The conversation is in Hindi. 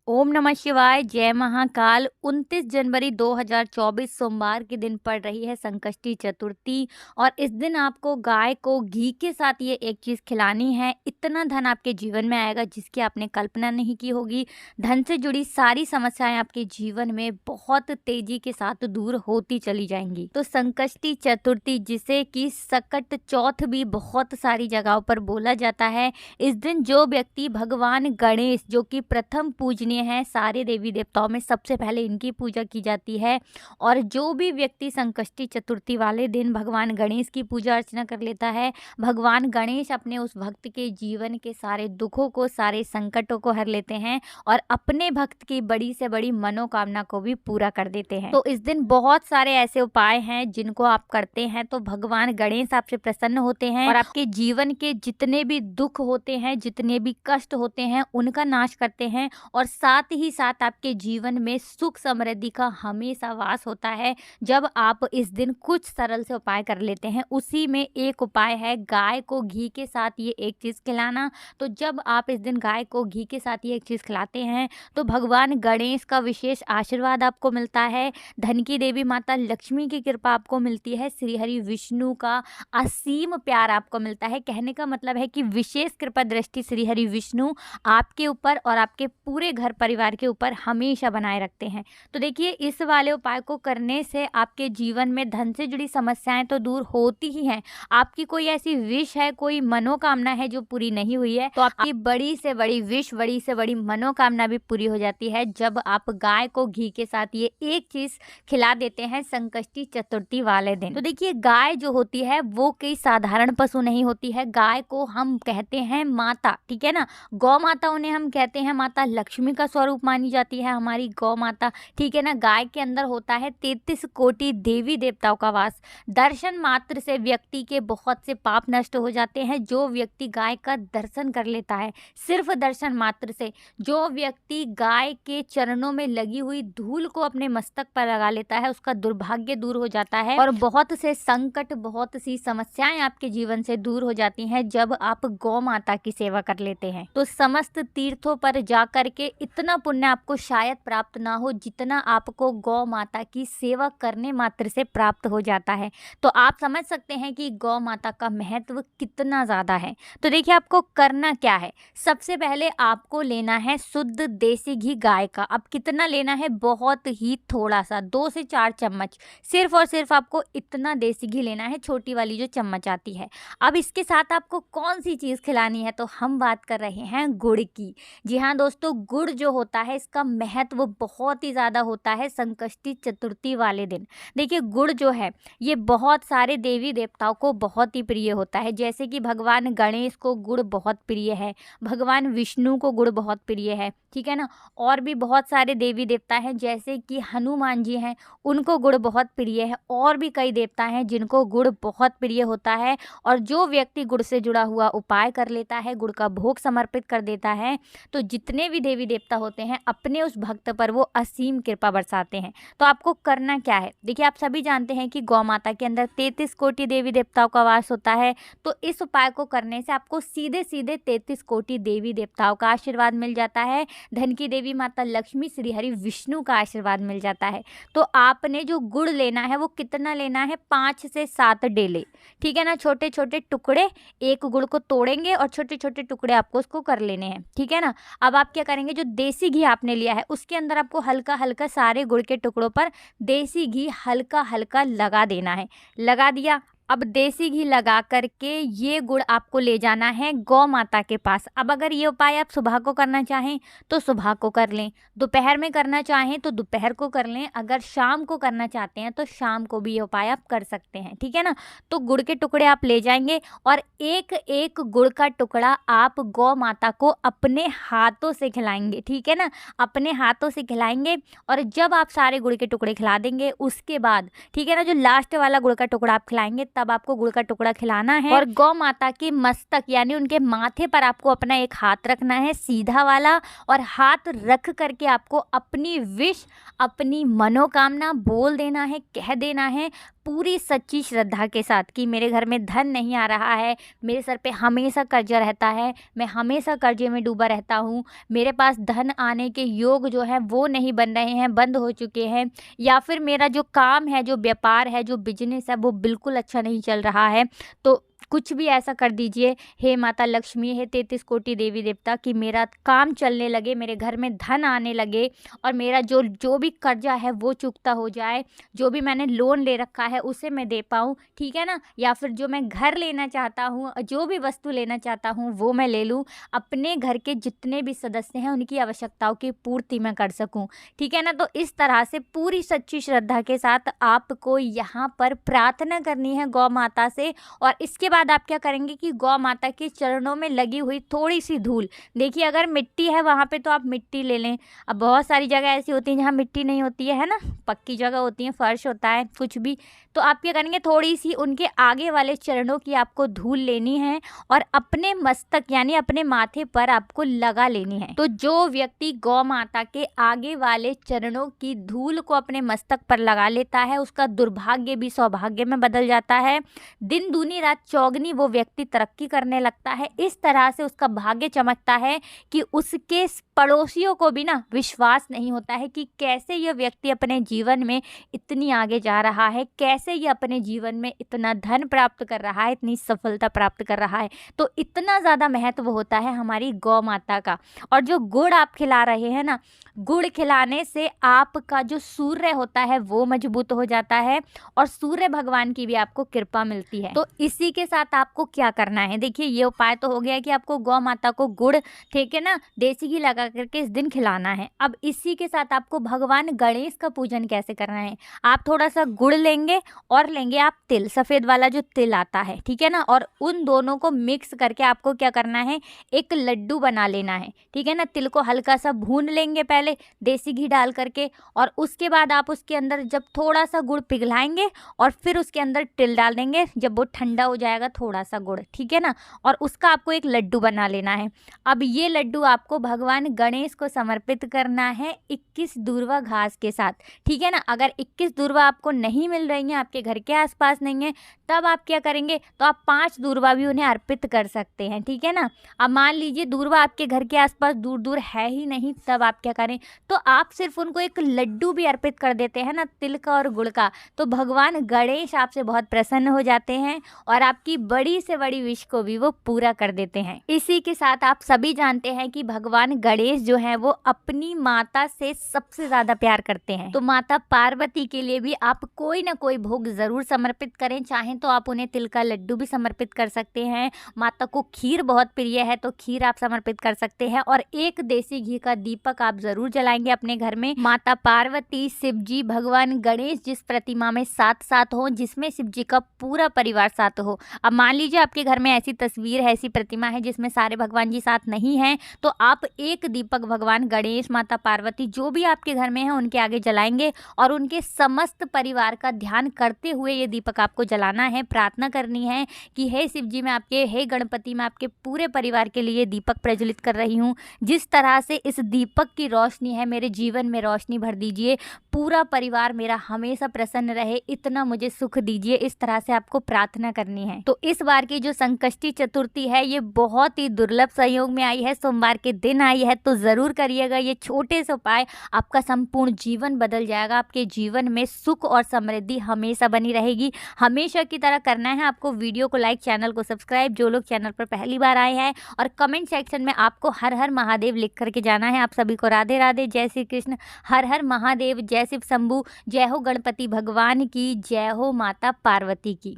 ओम नमः शिवाय। जय महाकाल। 29 जनवरी 2024 सोमवार के दिन पड़ रही है संकष्टी चतुर्थी और इस दिन आपको गाय को घी के साथ ये एक चीज़ खिलानी है। इतना धन आपके जीवन में आएगा जिसकी आपने कल्पना नहीं की होगी। धन से जुड़ी सारी समस्याएं आपके जीवन में बहुत तेजी के साथ दूर होती चली जाएंगी। तो संकष्टी चतुर्थी, जिसे कि सकट चौथ भी बहुत सारी जगहों पर बोला जाता है, इस दिन जो व्यक्ति भगवान गणेश, जो कि प्रथम पूजनीय है सारे देवी देवताओं में, सबसे पहले इनकी पूजा की जाती है। और जो भी व्यक्ति संकष्टी चतुर्थी वाले दिन भगवान गणेश की पूजा अर्चना कर लेता है, भगवान गणेश अपने उस भक्त के जीवन के सारे दुखों को, सारे संकटों को हर लेते हैं और अपने भक्त की बड़ी से बड़ी मनोकामना को भी पूरा कर देते हैं। तो इस दिन बहुत सारे ऐसे उपाय हैं जिनको आप करते हैं तो भगवान गणेश आपसे प्रसन्न होते हैं और आपके जीवन के जितने भी दुख होते हैं, जितने भी कष्ट होते हैं, उनका नाश करते हैं। और साथ ही साथ आपके जीवन में सुख समृद्धि का हमेशा वास होता है जब आप इस दिन कुछ सरल से उपाय कर लेते हैं। उसी में एक उपाय है गाय को घी के साथ ये एक चीज़ खिलाना। तो जब आप इस दिन गाय को घी के साथ ये एक चीज़ खिलाते हैं तो भगवान गणेश का विशेष आशीर्वाद आपको मिलता है, धन की देवी माता लक्ष्मी की कृपा आपको मिलती है, श्री हरि विष्णु का असीम प्यार आपको मिलता है। कहने का मतलब है कि विशेष कृपा दृष्टि श्री हरि विष्णु आपके ऊपर और आपके पूरे घर परिवार के ऊपर हमेशा बनाए रखते हैं। तो देखिए, इस वाले उपाय को करने से आपके जीवन में धन से जुड़ी समस्याएं तो दूर होती ही हैं। आपकी कोई ऐसी विश है, कोई मनोकामना है जो पूरी नहीं हुई है, तो आपकी बड़ी से बड़ी विश, बड़ी से बड़ी मनोकामना भी पूरी हो जाती है जब आप गाय को घी के साथ ये एक चीज खिला देते हैं संकष्टी चतुर्थी वाले दिन। तो देखिए, गाय जो होती है वो कोई साधारण पशु नहीं होती है। गाय को हम कहते हैं माता, ठीक है ना। गौ माता उन्हें हम कहते हैं, माता लक्ष्मी का स्वरूप मानी जाती है हमारी गौ माता, ठीक है ना। गाय के अंदर होता है 33 कोटि देवी देवताओं का वास। दर्शन मात्र से व्यक्ति के बहुत से पाप नष्ट हो जाते हैं। जो व्यक्ति गाय का दर्शन कर लेता है, सिर्फ दर्शन मात्र से, जो व्यक्ति गाय के चरणों में लगी हुई धूल को अपने मस्तक पर लगा लेता है, उसका दुर्भाग्य दूर हो जाता है और बहुत से संकट, बहुत सी समस्याएं आपके जीवन से दूर हो जाती हैं जब आप गौ माता की सेवा कर लेते हैं। तो समस्त तीर्थों पर जाकर के इतना पुण्य आपको शायद प्राप्त ना हो जितना आपको गौ माता की सेवा करने मात्र से प्राप्त हो जाता है। तो आप समझ सकते हैं कि गौ माता का महत्व कितना ज़्यादा है। तो देखिए, आपको करना क्या है। सबसे पहले आपको लेना है शुद्ध देसी घी गाय का। अब कितना लेना है, बहुत ही थोड़ा सा, 2 से 4 चम्मच, सिर्फ और सिर्फ आपको इतना देसी घी लेना है, छोटी वाली जो चम्मच आती है। अब इसके साथ आपको कौन सी चीज़ खिलानी है, तो हम बात कर रहे हैं गुड़ की। जी हाँ दोस्तों, गुड़ जो होता है इसका महत्व बहुत ही ज़्यादा होता है संकष्टी चतुर्थी वाले दिन। देखिए, गुड़ जो है ये बहुत सारे देवी देवताओं को बहुत ही प्रिय होता है। जैसे कि भगवान गणेश को गुड़ बहुत प्रिय है, भगवान विष्णु को गुड़ बहुत प्रिय है, ठीक है ना। और भी बहुत सारे देवी देवता हैं, जैसे कि हनुमान जी हैं, उनको गुड़ बहुत प्रिय है। और भी कई देवता हैं जिनको गुड़ बहुत प्रिय होता है। और जो व्यक्ति गुड़ से जुड़ा हुआ उपाय कर लेता है, गुड़ का भोग समर्पित कर देता है, तो जितने भी देवी देवता होते हैं अपने उस भक्त पर वो असीम कृपा बरसाते हैं। तो आपको करना क्या है, देखिए, आप सभी जानते हैं कि गौ माता के अंदर 33 कोटि देवी देवताओं का वास होता है। तो इस उपाय को करने से आपको सीधे सीधे 33 कोटि देवी देवताओं का आशीर्वाद मिल जाता है, धन की देवी माता लक्ष्मी, श्री हरि विष्णु का आशीर्वाद मिल जाता है। तो आपने जो गुड़ लेना है वो कितना लेना है, 5 से 7 डेले, ठीक है ना। छोटे छोटे टुकड़े, एक गुड़ को तोड़ेंगे और छोटे छोटे टुकड़े आपको उसको कर लेने हैं, ठीक है ना। अब आप क्या करेंगे, जो देसी घी आपने लिया है उसके अंदर आपको हल्का हल्का सारे गुड़ के टुकड़ों पर देसी घी हल्का हल्का लगा देना है। लगा दिया। अब देसी घी लगा करके ये गुड़ आपको ले जाना है गौ माता के पास। अब अगर ये उपाय आप सुबह को करना चाहें तो सुबह को कर लें, दोपहर में करना चाहें तो दोपहर को कर लें, अगर शाम को करना चाहते हैं तो शाम को भी ये उपाय आप कर सकते हैं, ठीक है ना। तो गुड़ के टुकड़े आप ले जाएंगे और एक एक गुड़ का टुकड़ा आप गौ माता को अपने हाथों से खिलाएंगे, ठीक है ना। अपने हाथों से खिलाएंगे और जब आप सारे गुड़ के टुकड़े खिला देंगे उसके बाद, ठीक है ना, जो लास्ट वाला गुड़ का टुकड़ा आप खिलाएंगे तब आपको गुड़ का टुकड़ा खिलाना है और गौ माता के मस्तक यानी उनके माथे पर आपको अपना एक हाथ रखना है, सीधा वाला, और हाथ रख करके आपको अपनी विश, अपनी मनोकामना बोल देना है, कह देना है। पूरी सच्ची श्रद्धा के साथ कि मेरे घर में धन नहीं आ रहा है, मेरे सर पे हमेशा कर्जा रहता है, मैं हमेशा कर्जे में डूबा रहता हूँ, मेरे पास धन आने के योग जो हैं वो नहीं बन रहे हैं, बंद हो चुके हैं, या फिर मेरा जो काम है, जो व्यापार है, जो बिजनेस है वो बिल्कुल अच्छा नहीं चल रहा है। तो कुछ भी ऐसा कर दीजिए हे माता लक्ष्मी, हे 33 कोटि देवी देवता, कि मेरा काम चलने लगे, मेरे घर में धन आने लगे और मेरा जो जो भी कर्जा है वो चुकता हो जाए, जो भी मैंने लोन ले रखा है उसे मैं दे पाऊँ, ठीक है ना। या फिर जो मैं घर लेना चाहता हूँ, जो भी वस्तु लेना चाहता हूँ वो मैं ले लूँ, अपने घर के जितने भी सदस्य हैं उनकी आवश्यकताओं की पूर्ति मैं कर सकूँ, ठीक है ना। तो इस तरह से पूरी सच्ची श्रद्धा के साथ आपको यहाँ पर प्रार्थना करनी है गौ माता से। और इसके बाद आप क्या करेंगे कि गौ माता के चरणों में लगी हुई थोड़ी सी धूल, देखिए अगर मिट्टी है वहाँ पे तो आप मिट्टी ले लें। अब बहुत सारी जगह ऐसी होती हैं जहाँ मिट्टी नहीं होती है ना, पक्की जगह होती है, फर्श होता है, कुछ भी, तो आप क्या करेंगे थोड़ी सी उनके आगे वाले चरणों की आपको धूल लेनी है और अपने मस्तक यानी अपने माथे पर आपको लगा लेनी है। तो जो व्यक्ति गौ माता के आगे वाले चरणों की धूल को अपने मस्तक पर लगा लेता है उसका दुर्भाग्य भी सौभाग्य में बदल जाता है, दिन दूनी रात चौगनी वो व्यक्ति तरक्की करने लगता है। इस तरह से उसका भाग्य चमकता है कि उसके पड़ोसियों को भी ना विश्वास नहीं होता है कि कैसे यह व्यक्ति अपने जीवन में इतनी आगे जा रहा है, कैसे ये अपने जीवन में इतना धन प्राप्त कर रहा है, इतनी सफलता प्राप्त कर रहा है। तो इतना ज़्यादा महत्व होता है हमारी गौ माता का। और जो गुड़ आप खिला रहे हैं ना, गुड़ खिलाने से आपका जो सूर्य होता है वो मजबूत हो जाता है और सूर्य भगवान की भी आपको कृपा मिलती है। तो इसी के साथ आपको क्या करना है, देखिए ये उपाय तो हो गया कि आपको गौ माता को गुड़, ठीक है ना, देसी घी लगा करके इस दिन खिलाना है। अब इसी के साथ आपको भगवान गणेश का पूजन कैसे करना है, आप थोड़ा सा गुड़ लेंगे और लेंगे आप तिल, सफ़ेद वाला जो तिल आता है, ठीक है ना, और उन दोनों को मिक्स करके आपको क्या करना है, एक लड्डू बना लेना है, ठीक है ना। तिल को हल्का सा भून लेंगे पहले देसी घी डाल करके, और उसके बाद आप उसके अंदर जब थोड़ा सा गुड़ पिघलाएंगे और फिर उसके अंदर तिल डाल देंगे, जब वो ठंडा हो जाएगा थोड़ा सा गुड़, ठीक है ना, और उसका आपको एक लड्डू बना लेना है। अब ये लड्डू आपको भगवान गणेश को समर्पित करना है 21 दूर्वा घास के साथ, ठीक है ना। अगर 21 दूर्वा आपको नहीं मिल रही हैं, आपके घर के आसपास नहीं है, तब आप क्या करेंगे, तो आप 5 दूर्वा भी उन्हें अर्पित कर सकते हैं, ठीक है ना। अब मान लीजिए दूर्वा आपके घर के आसपास दूर दूर है ही नहीं, तब आप क्या करें, तो आप सिर्फ उनको एक लड्डू भी अर्पित कर देते हैं ना, तिल का और गुड़ का, तो भगवान गणेश आपसे बहुत प्रसन्न हो जाते हैं और आपकी बड़ी से बड़ी विश को भी वो पूरा कर देते हैं। इसी के साथ आप सभी जानते हैं कि भगवान गणेश जो है वो अपनी माता से सबसे ज्यादा प्यार करते हैं, तो माता पार्वती के लिए भी आप कोई ना कोई भोग जरूर समर्पित करें, चाहें तो आप उन्हें तिल का लड्डू भी समर्पित कर सकते हैं, माता को खीर बहुत प्रिय है तो खीर आप समर्पित कर सकते हैं, और एक देसी घी का दीपक आप जरूर जलाएंगे अपने घर में। माता पार्वती, शिव जी, भगवान गणेश जिस प्रतिमा में साथ साथ हो, जिसमें शिव जी का पूरा परिवार साथ हो। अब मान लीजिए आपके घर में ऐसी तस्वीर है, ऐसी प्रतिमा है जिसमें सारे भगवान जी साथ नहीं हैं, तो आप एक दीपक भगवान गणेश, माता पार्वती जो भी आपके घर में है उनके आगे जलाएंगे और उनके समस्त परिवार का ध्यान करते हुए ये दीपक आपको जलाना है। प्रार्थना करनी है कि हे शिव जी, मैं आपके, हे गणपति, मैं आपके पूरे परिवार के लिए दीपक प्रज्वलित कर रही हूँ, जिस तरह से इस दीपक की रोशनी है मेरे जीवन में रोशनी भर दीजिए, पूरा परिवार मेरा हमेशा प्रसन्न रहे, इतना मुझे सुख दीजिए। इस तरह से आपको प्रार्थना करनी है। तो इस बार की जो संकष्टी चतुर्थी है ये बहुत ही दुर्लभ संयोग में आई है, सोमवार के दिन आई है, तो जरूर करिएगा ये छोटे से उपाय, आपका संपूर्ण जीवन बदल जाएगा, आपके जीवन में सुख और समृद्धि हमेशा बनी रहेगी। हमेशा की तरह करना है आपको वीडियो को लाइक, चैनल को सब्सक्राइब, जो लोग चैनल पर पहली बार आए हैं, और कमेंट सेक्शन में आपको हर हर महादेव लिख करके जाना है। आप सभी को राधे राधे, जय श्री कृष्ण, हर हर महादेव, जय शिव शंभू, जय हो गणपति भगवान की, जय हो माता पार्वती की।